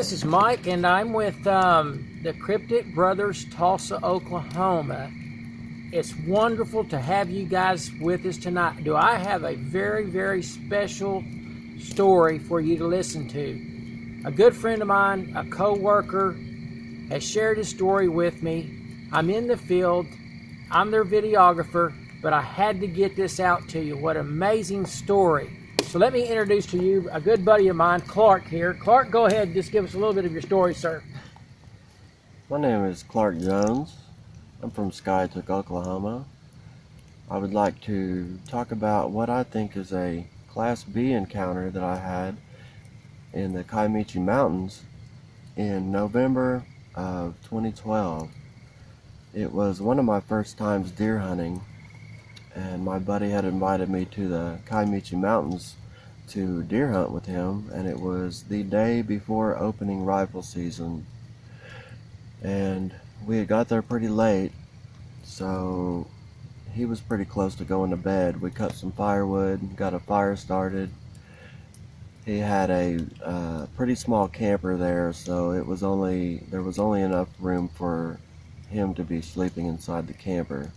this is Mike, and I'm with the Cryptid Brothers, Tulsa, Oklahoma. It's wonderful to have you guys with us tonight. Do I have a very, very special story for you to listen to? A good friend of mine, a co-worker, has shared his story with me. I'm in the field. I'm their videographer, but I had to get this out to you. What an amazing story. So let me introduce to you a good buddy of mine, Clark here. Clark, go ahead and just give us a little bit of your story, sir. My name is Clark Jones. I'm from Skiatook, Oklahoma. I would like to talk about what I think is a Class B encounter that I had in the Kiamichi Mountains in November of 2012. It was one of my first times deer hunting, and my buddy had invited me to the Kiamichi Mountains to deer hunt with him, and it was the day before opening rifle season, and we had got there pretty late, so he was pretty close to going to bed. We cut some firewood, got a fire started. He had a pretty small camper there, so there was only enough room for him to be sleeping inside the camper.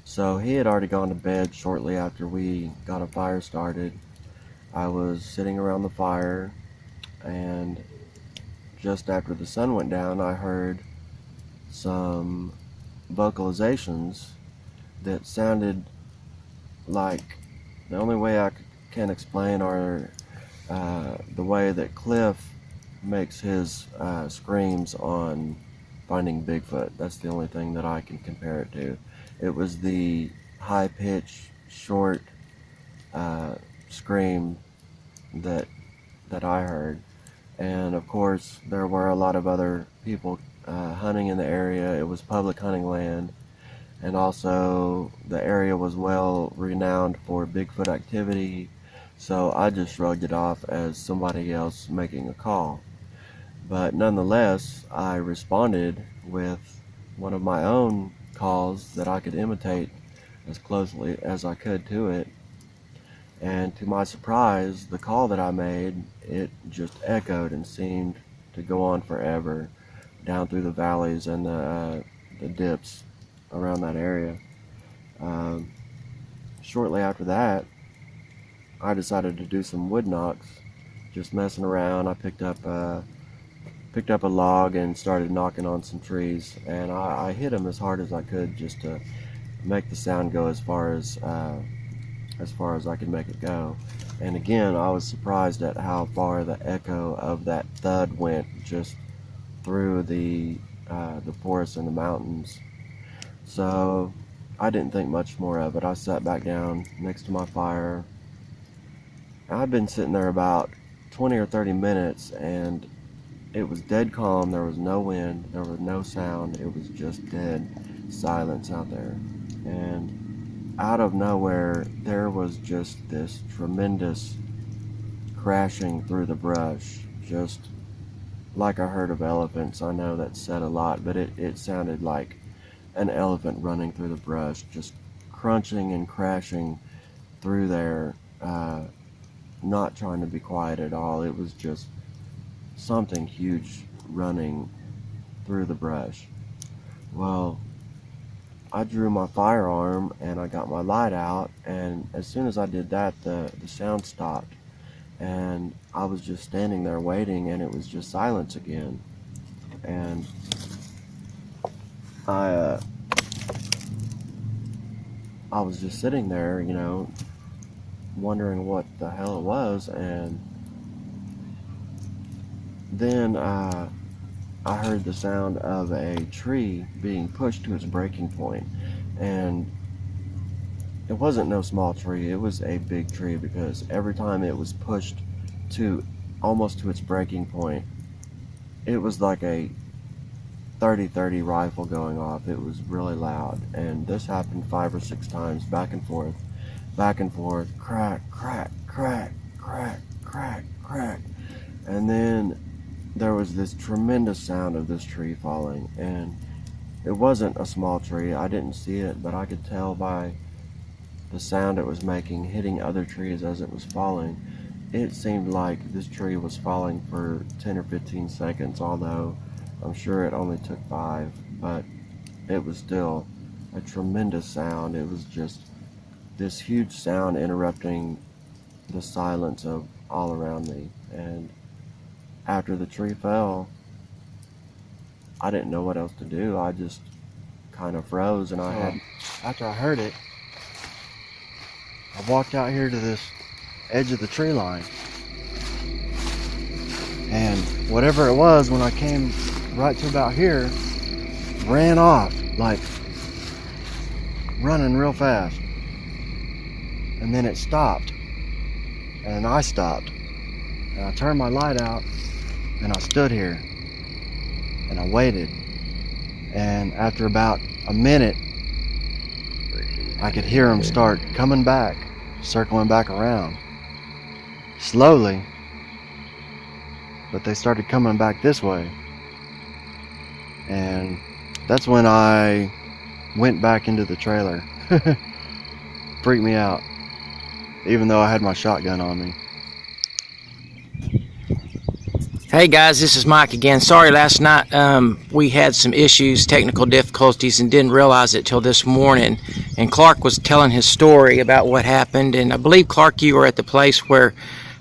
So he had already gone to bed shortly after we got a fire started. I was sitting around the fire, and just after the sun went down, I heard some vocalizations that sounded like, the only way I can explain are the way that Cliff makes his screams on Finding Bigfoot. That's the only thing that I can compare it to. It was the high-pitched, short scream that I heard. And of course, there were a lot of other people hunting in the area. It was public hunting land, and also the area was well renowned for Bigfoot activity, so I just shrugged it off as somebody else making a call. But nonetheless, I responded with one of my own calls that I could imitate as closely as I could to it. And to my surprise, the call that I made, it just echoed and seemed to go on forever down through the valleys and the dips around that area. Shortly after that, I decided to do some wood knocks, just messing around. I picked up a log and started knocking on some trees, and I hit them as hard as I could just to make the sound go as far as I could make it go. And again, I was surprised at how far the echo of that thud went just through the forest and the mountains. So I didn't think much more of it. I sat back down next to my fire. I'd been sitting there about 20 or 30 minutes, and it was dead calm. There was no wind, there was no sound. It was just dead silence out there. And out of nowhere, there was just this tremendous crashing through the brush, just like a herd of elephants. I know that said a lot, but it sounded like an elephant running through the brush, just crunching and crashing through there, not trying to be quiet at all. It was just something huge running through the brush. Well, I drew my firearm and I got my light out, and as soon as I did that, the sound stopped, and I was just standing there waiting, and it was just silence again. And I was just sitting there, you know, wondering what the hell it was, and then I heard the sound of a tree being pushed to its breaking point, and it wasn't no small tree. It was a big tree, because every time it was pushed to almost to its breaking point, it was like a 30-30 rifle going off. It was really loud, and this happened 5 or 6 times, back and forth, crack, crack, crack, crack, crack, crack, and then there was this tremendous sound of this tree falling, and it wasn't a small tree. I didn't see it, but I could tell by the sound it was making, hitting other trees as it was falling, it seemed like this tree was falling for 10 or 15 seconds, although I'm sure it only took 5, but it was still a tremendous sound. It was just this huge sound interrupting the silence of all around me. And after the tree fell, I didn't know what else to do. I just kind of froze, and after I heard it, I walked out here to this edge of the tree line, and whatever it was, when I came right to about here, ran off, like running real fast. And then it stopped, and I stopped, and I turned my light out, and I stood here and I waited. And after about a minute, I could hear them start coming back, circling back around slowly, but they started coming back this way. And that's when I went back into the trailer. Freaked me out, even though I had my shotgun on me. Hey guys, this is Mike again. Sorry, last night we had some issues, technical difficulties, and didn't realize it till this morning. And Clark was telling his story about what happened, and I believe, Clark, you were at the place where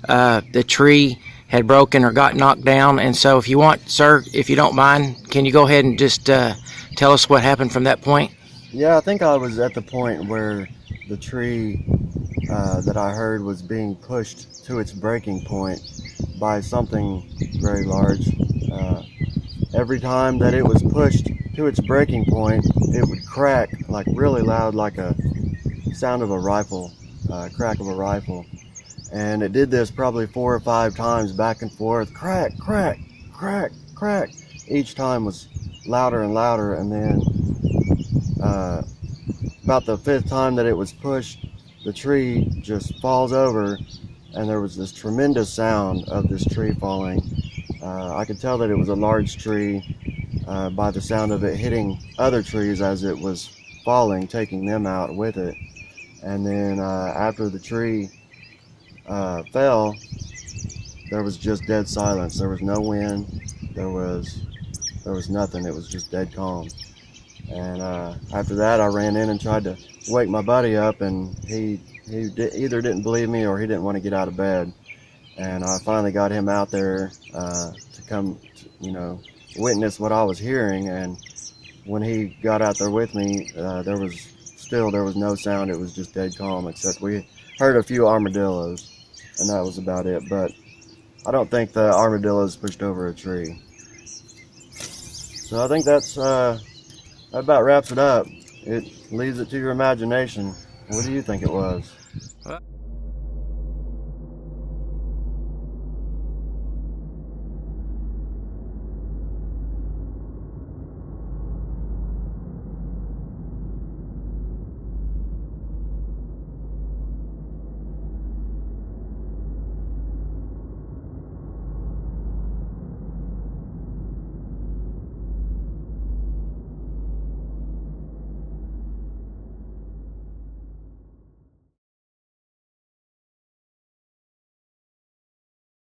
the tree had broken or got knocked down. And so if you want, sir, if you don't mind, can you go ahead and just tell us what happened from that point? Yeah, I think I was at the point where the tree that I heard was being pushed to its breaking point by something very large. Every time that it was pushed to its breaking point, it would crack like really loud, like a sound of a rifle, crack of a rifle. And it did this probably 4 or 5 times, back and forth, crack, crack, crack, crack. Each time was louder and louder, and then about the 5th time that it was pushed, the tree just falls over, and there was this tremendous sound of this tree falling. I could tell that it was a large tree by the sound of it hitting other trees as it was falling, taking them out with it. And then after the tree fell, there was just dead silence. There was no wind. There was nothing. It was just dead calm. And after that, I ran in and tried to wake my buddy up, and he either didn't believe me or he didn't want to get out of bed. And I finally got him out there to come, witness what I was hearing. And when he got out there with me, there was no sound. It was just dead calm, except we heard a few armadillos, and that was about it. But I don't think the armadillos pushed over a tree. So I think that about wraps it up. It leaves it to your imagination. What do you think it was?